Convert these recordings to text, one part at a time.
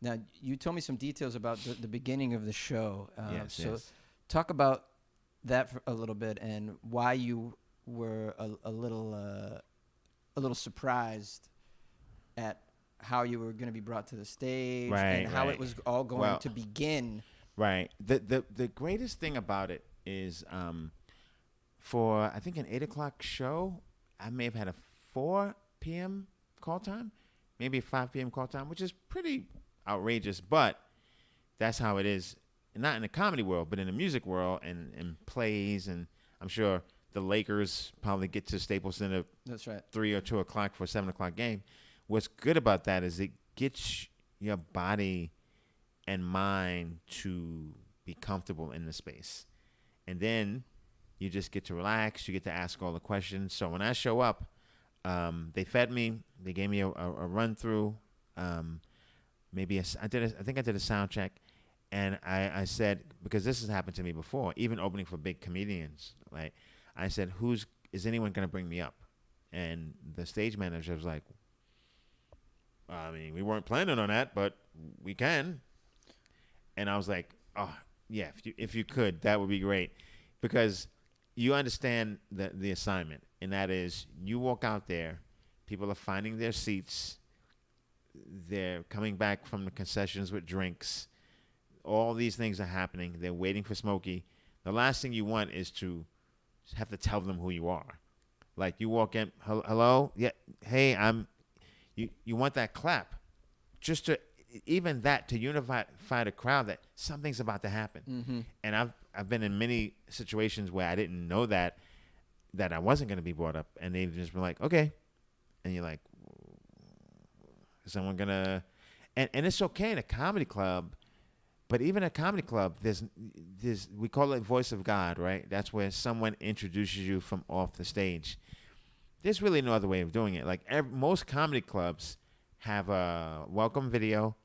Now, you told me some details about the beginning of the show. Yes. Talk about that for a little bit and why you were a little surprised at how you were going to be brought to the stage and how it was all going to begin. Right. The greatest thing about it is for, I think, an 8 o'clock show, I may have had a 4 p.m. call time, maybe a 5 p.m. call time, which is pretty outrageous, but that's how it is, not in the comedy world, but in the music world and plays, and I'm sure the Lakers probably get to Staples Center That's right. 3 or 2 o'clock for a 7 o'clock game. What's good about that is it gets your body and mind to be comfortable in the space. And then you just get to relax. You get to ask all the questions. So when I show up, they fed me. They gave me a run through. I think I did a sound check. And I said, because this has happened to me before, even opening for big comedians, right? I said, is anyone going to bring me up? And the stage manager was like, I mean, we weren't planning on that, but we can. And I was like, oh, yeah, if you could, that would be great. Because you understand the assignment, and that is you walk out there, people are finding their seats, they're coming back from the concessions with drinks, all these things are happening, they're waiting for Smokey. The last thing you want is to have to tell them who you are. Like you walk in, hello, yeah, hey, you want that clap, just to even that to unify the crowd that something's about to happen. Mm-hmm. And I've been in many situations where I didn't know that I wasn't going to be brought up, and they've just been like, okay, and you're like, is someone gonna? And it's okay in a comedy club, but even a comedy club, there's we call it voice of God, right? That's where someone introduces you from off the stage. There's really no other way of doing it. Like most comedy clubs have a welcome video,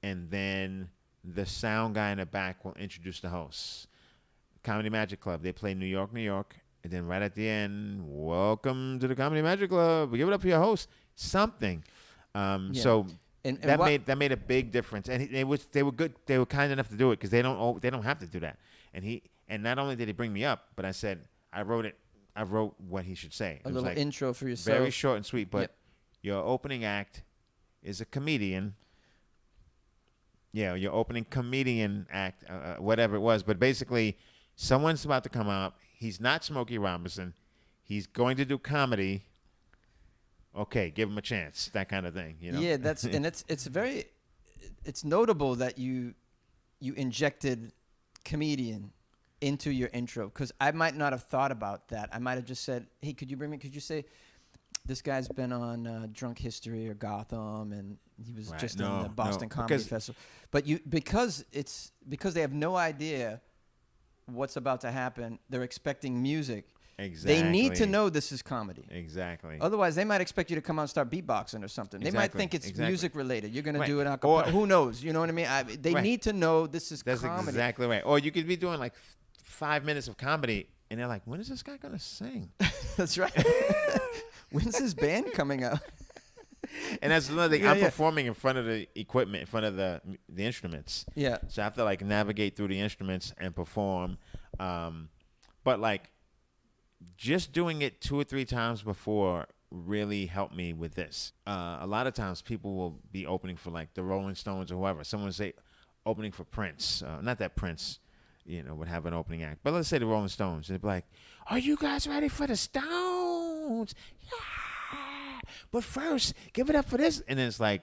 and then the sound guy in the back will introduce the hosts. Comedy Magic Club, they play New York, New York, and then right at the end, welcome to the Comedy Magic Club. Give it up for your host. Something. So and that made a big difference, and they were good. They were kind enough to do it because they don't have to do that. And not only did he bring me up, but I said I wrote what he should say. A little intro for yourself. Very short and sweet, but your opening act is a comedian. Yeah, your opening comedian act, whatever it was. But basically, someone's about to come out. He's not Smokey Robinson. He's going to do comedy. Okay, give him a chance. That kind of thing, you know? Yeah, it's notable that you injected comedian into your intro, because I might not have thought about that. I might have just said, hey, could you say this guy's been on Drunk History or Gotham, and he was just in the Boston Comedy Festival. But because they have no idea what's about to happen, they're expecting music. Exactly. They need to know this is comedy. Exactly. Otherwise, they might expect you to come out and start beatboxing or something. They might think it's music related. You're going to do it a cappella. Who knows? You know what I mean? They need to know this is comedy. That's exactly right. Or you could be doing like 5 minutes of comedy, and they're like, when is this guy going to sing? That's right. When's his band coming out? And that's another thing. I'm performing in front of the equipment, in front of the instruments. Yeah. So I have to like navigate through the instruments and perform. But like just doing it 2 or 3 times before really helped me with this. A lot of times people will be opening for like the Rolling Stones or whoever. Someone would say opening for Prince. Not that Prince, would have an opening act. But let's say the Rolling Stones. They'd be like, are you guys ready for the Stones? Yeah. But first, give it up for this. And then it's like,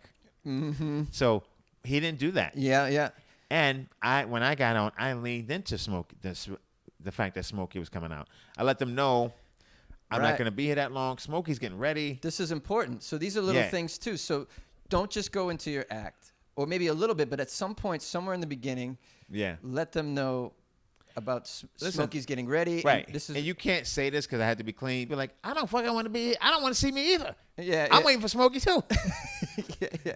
So he didn't do that. Yeah, yeah. And when I got on, I leaned into the fact that Smokey was coming out. I let them know I'm not going to be here that long. Smokey's getting ready. This is important. So these are little things too. So don't just go into your act, or maybe a little bit, but at some point, somewhere in the beginning, let them know about Smokey's getting ready. Right. And you can't say this because I had to be clean. Be like, I don't fucking want to be here. I don't want to see me either. Yeah. I'm waiting for Smokey too.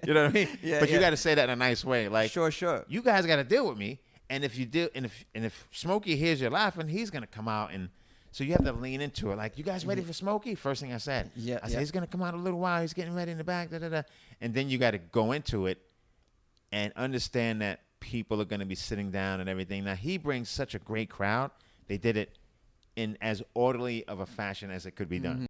You know what I mean? Yeah. But you got to say that in a nice way. Like, sure. You guys got to deal with me. And if you do, and if Smokey hears you laughing, he's gonna come out, and so you have to lean into it. Like, you guys ready for Smokey? First thing I said. I said he's gonna come out a little while. He's getting ready in the back. And then you got to go into it and understand that people are going to be sitting down and everything. Now, he brings such a great crowd. They did it in as orderly of a fashion as it could be done.